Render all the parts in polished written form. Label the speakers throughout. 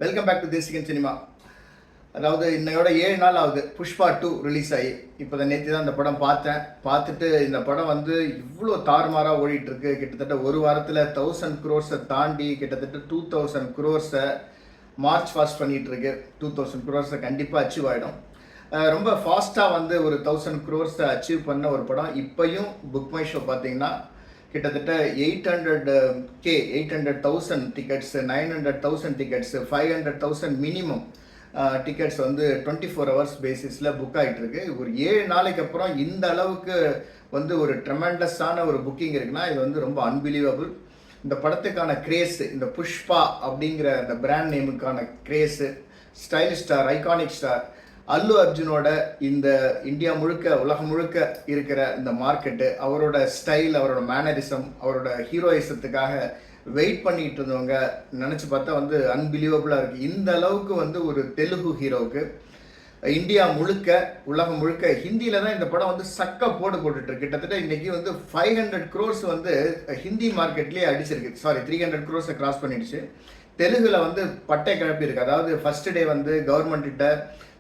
Speaker 1: Welcome back to Desikan cinema. அதாவது இன்னையோட 7 நாள் ஆகுது புஷ்பா 2 ரிலீஸ் ஆகி. இப்போ தான் நேற்று தான் இந்த படம் பார்த்தேன். பார்த்துட்டு இந்த படம் வந்து இவ்வளோ தாறுமாறாக ஓடிட்டுருக்கு. கிட்டத்தட்ட ஒரு வாரத்தில் 1000 crores தாண்டி கிட்டத்தட்ட 2000 crores மார்ச் ஃபாஸ்ட் பண்ணிகிட்ருக்கு. 2000 crores கண்டிப்பாக அச்சீவ் ஆகிடும். ரொம்ப ஃபாஸ்ட்டாக வந்து ஒரு 1000 crores அச்சீவ் பண்ண ஒரு படம். இப்போயும் புக் மை ஷோ பார்த்தீங்கன்னா கிட்டத்தட்ட 800,000 டிக்கெட்ஸ், 900,000 டிக்கெட்ஸ், 500,000 மினிமம் டிக்கெட்ஸ் வந்து 24 hours பேசிஸில் புக் ஆகிட்டுருக்கு. ஒரு 7 நாளைக்கு அப்புறம் இந்த அளவுக்கு வந்து ஒரு ட்ரெமெண்டஸான ஒரு புக்கிங் இருக்குன்னா இது வந்து ரொம்ப அன்பிலீவபிள். இந்த படத்துக்கான கிரேஸு, இந்த புஷ்பா அப்படிங்கிற அந்த பிராண்ட் நேமுக்கான craze, stylish star, iconic star Allu அர்ஜுனோட இந்த இந்தியா முழுக்க, உலகம் முழுக்க இருக்கிற இந்த மார்க்கெட்டு, அவரோட ஸ்டைல், அவரோட மேனரிசம், அவரோட ஹீரோயிசத்துக்காக வெயிட் பண்ணிட்டு இருந்தவங்க நினச்சி பார்த்தா வந்து அன்பிலீவபிளாக இருக்குது. இந்த அளவுக்கு வந்து ஒரு தெலுங்கு ஹீரோவுக்கு இந்தியா முழுக்க, உலகம் முழுக்க, ஹிந்தியில் தான் இந்த படம் வந்து சக்க போட்டுருக்கு. கிட்டத்தட்ட இன்றைக்கி வந்து 500 crores வந்து ஹிந்தி மார்க்கெட்லேயே அடிச்சிருக்கு. 300 crores கிராஸ் பண்ணிடுச்சு. தெலுங்கில் வந்து பட்டை கிளப்பி இருக்குது. அதாவது ஃபஸ்ட்டு டே வந்து கவர்மெண்ட்டிட்ட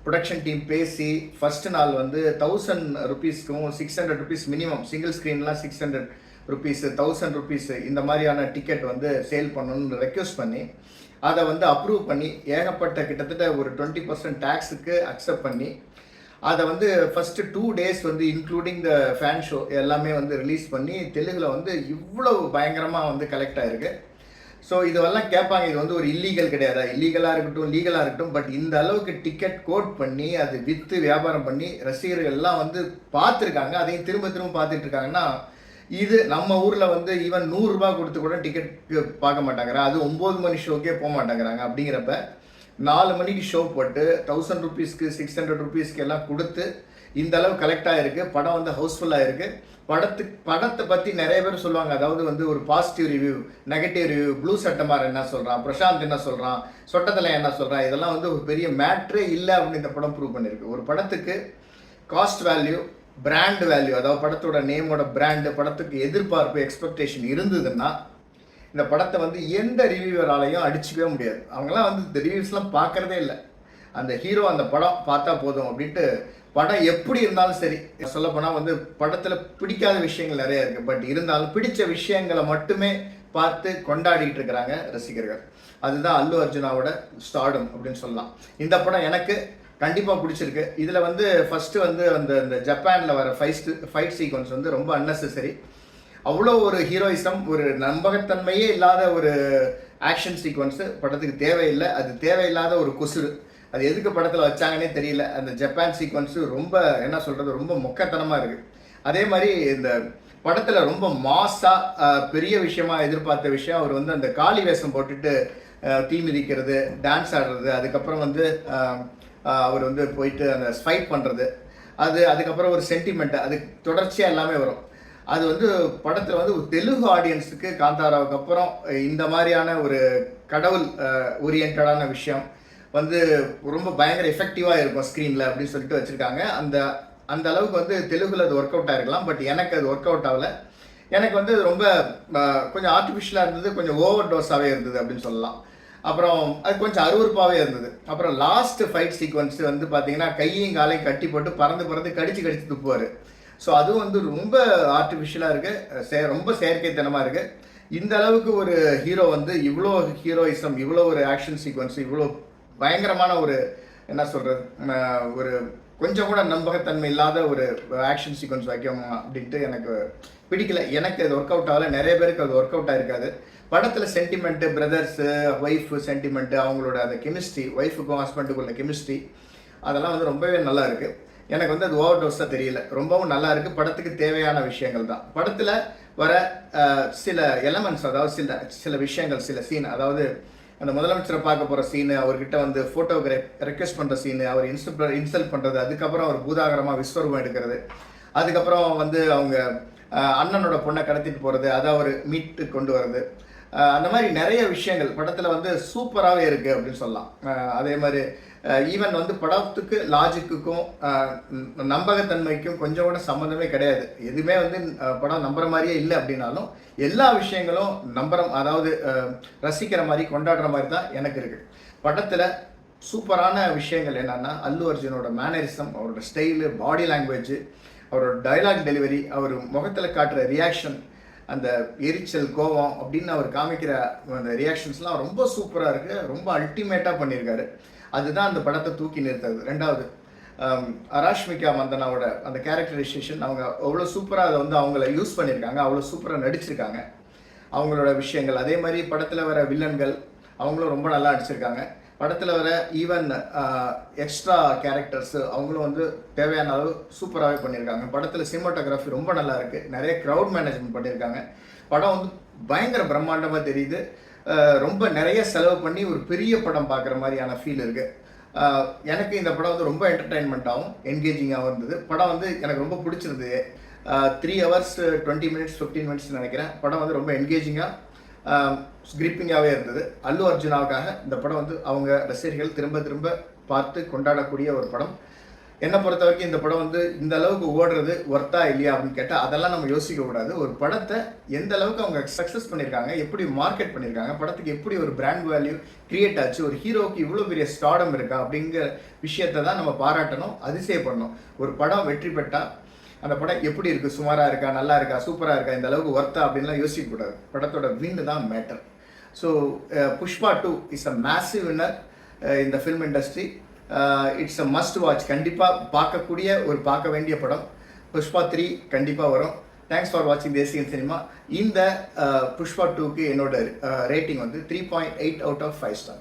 Speaker 1: ப்ரொடக்ஷன் டீம் பேசி ஃபஸ்ட்டு நாள் வந்து 1000 rupeesக்கும் 600 rupees minimum, single ஸ்க்ரீன்லாம் 600 rupees, 1000 rupees இந்த மாதிரியான டிக்கெட் வந்து சேல் பண்ணணும்னு ரெக்வஸ்ட் பண்ணி அதை வந்து அப்ரூவ் பண்ணி ஏகப்பட்ட கிட்டத்தட்ட ஒரு 20% டேக்ஸுக்கு அக்செப்ட் பண்ணி அதை வந்து ஃபஸ்ட்டு 2 days வந்து இன்க்ளூடிங் த ஃபேன் ஷோ எல்லாமே வந்து ரிலீஸ் பண்ணி தெலுங்கில் வந்து இவ்வளவு பயங்கரமாக வந்து கலெக்ட் ஆகிருக்கு. ஸோ இதெல்லாம் கேட்பாங்க, இது வந்து ஒரு இல்லீகல் கிடையாதா? இல்லீகலாக இருக்கட்டும், லீகலாக இருக்கட்டும், பட் இந்த அளவுக்கு டிக்கெட் கோட் பண்ணி அது விற்று வியாபாரம் பண்ணி ரசிகர்கள் எல்லாம் வந்து பார்த்துருக்காங்க, அதையும் திரும்ப திரும்ப பார்த்துட்டு இருக்காங்கன்னா, இது நம்ம ஊரில் வந்து ஈவன் 100 ரூபா கொடுத்து கூட டிக்கெட் பார்க்க மாட்டாங்கிறாங்க. அது 9 மணி ஷோக்கே போக மாட்டேங்கிறாங்க. அப்படிங்கிறப்ப 4 மணிக்கு ஷோ போட்டு 1000 rupeesக்கு 600 rupeesக்கு எல்லாம் கொடுத்து இந்த அளவு கலெக்ட் ஆகிருக்கு. படம் வந்து ஹவுஸ்ஃபுல்லாக இருக்குது. படத்தை பற்றி நிறைய பேர் சொல்லுவாங்க. அதாவது வந்து ஒரு positive review, negative review, blue சட்டமார் என்ன சொல்கிறான், பிரசாந்த் என்ன சொல்கிறான், சொட்டத்தில் என்ன சொல்கிறான், இதெல்லாம் வந்து ஒரு பெரிய மேட்ரே இல்லை அப்படின்னு இந்த படம் ப்ரூவ் பண்ணியிருக்கு. ஒரு படத்துக்கு காஸ்ட் வேல்யூ, பிராண்ட் வேல்யூ, அதாவது படத்தோட நேமோட பிராண்டு, படத்துக்கு எதிர்பார்ப்பு, எக்ஸ்பெக்டேஷன் இருந்ததுன்னா இந்த படத்தை வந்து எந்த ரிவ்யூவராலையும் அடிச்சுக்கவே முடியாது. அவங்களாம் வந்து இந்த ரிவ்யூஸ்லாம் பார்க்குறதே இல்லை. அந்த ஹீரோ அந்த படம் பார்த்தா போதும் அப்படின்ட்டு, படம் எப்படி இருந்தாலும் சரி, சொல்லப்போனால் வந்து படத்தில் பிடிக்காத விஷயங்கள் நிறைய இருக்குது, பட் இருந்தாலும் பிடிச்ச விஷயங்களை மட்டுமே பார்த்து கொண்டாடிட்டு இருக்கிறாங்க ரசிகர்கள். அதுதான் அல்லு அர்ஜுனாவோட ஸ்டார்டம் அப்படின்னு சொல்லலாம். இந்த படம் எனக்கு கண்டிப்பாக பிடிச்சிருக்கு. இதில் வந்து ஃபஸ்ட்டு வந்து அந்த ஜப்பானில் வர ஃபைட் சீக்வன்ஸ் வந்து ரொம்ப அன்னெசரி. அவ்வளோ ஒரு ஹீரோயிசம், ஒரு நம்பகத்தன்மையே இல்லாத ஒரு ஆக்ஷன் சீக்வன்ஸு படத்துக்கு தேவையில்லை. அது தேவையில்லாத ஒரு குசுறு. அது எதுக்கு படத்தில் வச்சாங்கன்னே தெரியல. அந்த ஜப்பான் சீக்வன்ஸு ரொம்ப என்ன சொல்கிறது, ரொம்ப மொக்கத்தனமாக இருக்குது. அதே மாதிரி இந்த படத்தில் ரொம்ப மாஸாக பெரிய விஷயமா எதிர்பார்த்த விஷயம், அவர் வந்து அந்த காளி வேஷம் போட்டுட்டு தீ மிதிக்கிறது, டான்ஸ் ஆடுறது, அதுக்கப்புறம் வந்து அவர் வந்து போயிட்டு அந்த ஃபைட் பண்ணுறது, அதுக்கப்புறம் ஒரு சென்டிமெண்ட், அது தொடர்ச்சியாக எல்லாமே வரும். அது வந்து படத்தில் வந்து தெலுங்கு ஆடியன்ஸுக்கு காந்தாராவுக்கு அப்புறம் இந்த மாதிரியான ஒரு கடவுள் ஓரியன்டான விஷயம் வந்து ரொம்ப பயங்கர எஃபெக்டிவாக இருக்கும் ஸ்க்ரீனில் அப்படின்னு சொல்லிட்டு வச்சுருக்காங்க. அந்த அளவுக்கு வந்து தெலுங்குல அது ஒர்க் அவுட் ஆகிருக்கலாம். பட் எனக்கு அது ஒர்க் அவுட் ஆகலை. எனக்கு வந்து ரொம்ப கொஞ்சம் ஆர்டிஃபிஷியலாக இருந்தது, கொஞ்சம் ஓவர் டோஸாகவே இருந்தது அப்படின்னு சொல்லலாம். அப்புறம் அது கொஞ்சம் அருவருப்பாகவே இருந்தது. அப்புறம் லாஸ்ட் ஃபைட் சீக்வன்ஸ் வந்து பார்த்தீங்கன்னா கையும் காலையும் கட்டி போட்டு பறந்து கடிச்சு துப்புவார். ஸோ அதுவும் வந்து ரொம்ப ஆர்டிஃபிஷியலாக இருக்குது, ரொம்ப செயற்கைத்தனமாக இருக்குது. இந்த அளவுக்கு ஒரு ஹீரோ வந்து இவ்வளோ ஹீரோயிசம், இவ்வளோ ஒரு ஆக்ஷன் சீக்வன்ஸ், இவ்வளோ பயங்கரமான ஒரு என்ன சொல்கிறது, ஒரு கொஞ்சம் கூட நம்பகத்தன்மை இல்லாத ஒரு ஆக்ஷன் சீக்வன்ஸ் வைக்கணும் அப்படின்ட்டு எனக்கு பிடிக்கல. எனக்கு அது ஒர்க் அவுட் ஆகலை. நிறைய பேருக்கு அது ஒர்க் அவுட் ஆகிருக்காது. படத்தில் சென்டிமெண்ட்டு, பிரதர்ஸு, ஒய்ஃபு சென்டிமெண்ட்டு, அவங்களோட அந்த கெமிஸ்ட்ரி, ஒய்ஃபுக்கும் ஹஸ்பண்டுக்குள்ள கெமிஸ்ட்ரி, அதெல்லாம் வந்து ரொம்பவே நல்லா இருக்குது. எனக்கு வந்து அது ஓவர் டோஸாக தெரியல, ரொம்பவும் நல்லா இருக்குது. படத்துக்கு தேவையான விஷயங்கள் தான். படத்தில் வர சில எலமெண்ட்ஸ், அதாவது சில விஷயங்கள், சில சீன், அதாவது அந்த முதலமைச்சரை பார்க்க போகிற சீனு, அவர்கிட்ட வந்து ரெக்வெஸ்ட் பண்ணுற சீனு, அவர் இன்சல்ட் பண்ணுறது, அதுக்கப்புறம் அவர் பூதாகரமாக விஸ்வரூபம் எடுக்கிறது, அதுக்கப்புறம் வந்து அவங்க அண்ணனோட பொண்ணை கடத்திட்டு போகிறது, அதை அவர் மீட்டு கொண்டு வர்றது, அந்த மாதிரி நிறைய விஷயங்கள் படத்தில் வந்து சூப்பராகவே இருக்குது அப்படின்னு சொல்லலாம். அதே மாதிரி ஈவன் வந்து படத்துக்கு லாஜிக்குக்கும் நம்பகத்தன்மைக்கும் கொஞ்சம் கூட சம்மந்தமே கிடையாது. எதுவுமே வந்து படம் நம்புற மாதிரியே இல்லை அப்படின்னாலும் எல்லா விஷயங்களும் அதாவது ரசிக்கிற மாதிரி, கொண்டாடுற மாதிரி தான் எனக்கு இருக்குது. படத்தில் சூப்பரான விஷயங்கள் என்னென்னா அல்லு அர்ஜுனோட மேனரிசம், அவரோட ஸ்டைலு, பாடி லாங்குவேஜ், அவரோட டைலாக் டெலிவரி, அவர் முகத்தில் காட்டுற ரியாக்ஷன், அந்த எரிச்சல், கோவம் அப்படின்னு அவர் காமிக்கிற அந்த ரியாக்ஷன்ஸ்லாம் ரொம்ப சூப்பராக இருக்குது. ரொம்ப அல்டிமேட்டாக பண்ணியிருக்காரு. அதுதான் அந்த படத்தை தூக்கி நிறுத்துறது. ரெண்டாவது, அராஷ்மிகா மந்தனாவோட அந்த கேரக்டரைசேஷன், அவங்க அவ்வளோ சூப்பராக அதை வந்து அவங்கள யூஸ் பண்ணியிருக்காங்க, அவ்வளோ சூப்பராக நடிச்சிருக்காங்க அவங்களோட விஷயங்கள். அதே மாதிரி படத்தில் வர வில்லன்கள் அவங்களும் ரொம்ப நல்லா நடிச்சிருக்காங்க. படத்தில் வர ஈவன் எக்ஸ்ட்ரா கேரக்டர்ஸு அவங்களும் வந்து தேவையான அளவு சூப்பராகவே பண்ணியிருக்காங்க. படத்தில் சினிமாட்டோகிராஃபி ரொம்ப நல்லா இருக்குது. நிறைய க்ரௌட் மேனேஜ்மெண்ட் பண்ணியிருக்காங்க. படம் வந்து பயங்கர பிரம்மாண்டமாக தெரியுது. ரொம்ப நிறைய செலவு பண்ணி ஒரு பெரிய படம் பார்க்குற மாதிரியான ஃபீல் இருக்குது. எனக்கு இந்த படம் வந்து ரொம்ப என்டர்டெயின்மெண்ட்டாகவும் என்கேஜிங்காகவும் இருந்தது. படம் வந்து எனக்கு ரொம்ப பிடிச்சிருந்தது. 3 hours 20 minutes 15 minutes நினைக்கிறேன். படம் வந்து ரொம்ப என்கேஜிங்காக ஸ்கிரிப்பிங்காகவே இருந்தது. அல்லு அர்ஜுனாவுக்காக இந்த படம் வந்து அவங்க ரசிகர்கள் திரும்ப திரும்ப பார்த்து கொண்டாடக்கூடிய ஒரு படம். என்னை பொறுத்த வரைக்கும் இந்த படம் வந்து இந்த அளவுக்கு ஓடுறது ஒர்த்தா இல்லையா அப்படின்னு கேட்டால் அதெல்லாம் நம்ம யோசிக்கக்கூடாது. ஒரு படத்தை எந்த அளவுக்கு அவங்க சக்ஸஸ் பண்ணியிருக்காங்க, எப்படி மார்க்கெட் பண்ணியிருக்காங்க, படத்துக்கு எப்படி ஒரு பிராண்ட் வேல்யூ கிரியேட் ஆச்சு, ஒரு ஹீரோவுக்கு இவ்வளோ பெரிய ஸ்டார்டம் இருக்கா அப்படிங்கிற விஷயத்தை தான் நம்ம பாராட்டணும், அதிசயப்படணும். ஒரு படம் வெற்றி பெற்றால் அந்த படம் எப்படி இருக்குது, சுமாராக இருக்கா, நல்லா இருக்கா, சூப்பராக இருக்கா, இந்த அளவுக்கு ஒர்த்தா அப்படின்லாம் யோசிக்கக்கூடாது. படத்தோட வின்னு தான் matter. So Pushpa 2 is a massive winner இந்த film industry. It's a must watch. கண்டிப்பாக பார்க்கக்கூடிய ஒரு பார்க்க வேண்டிய படம். புஷ்பா 3 கண்டிப்பாக வரும். தேங்க்ஸ் ஃபார் வாட்சிங் தேசிகன் சினிமா. இந்த புஷ்பா 2க்கு என்னோட ரேட்டிங் வந்து 3.8 out of 5 star.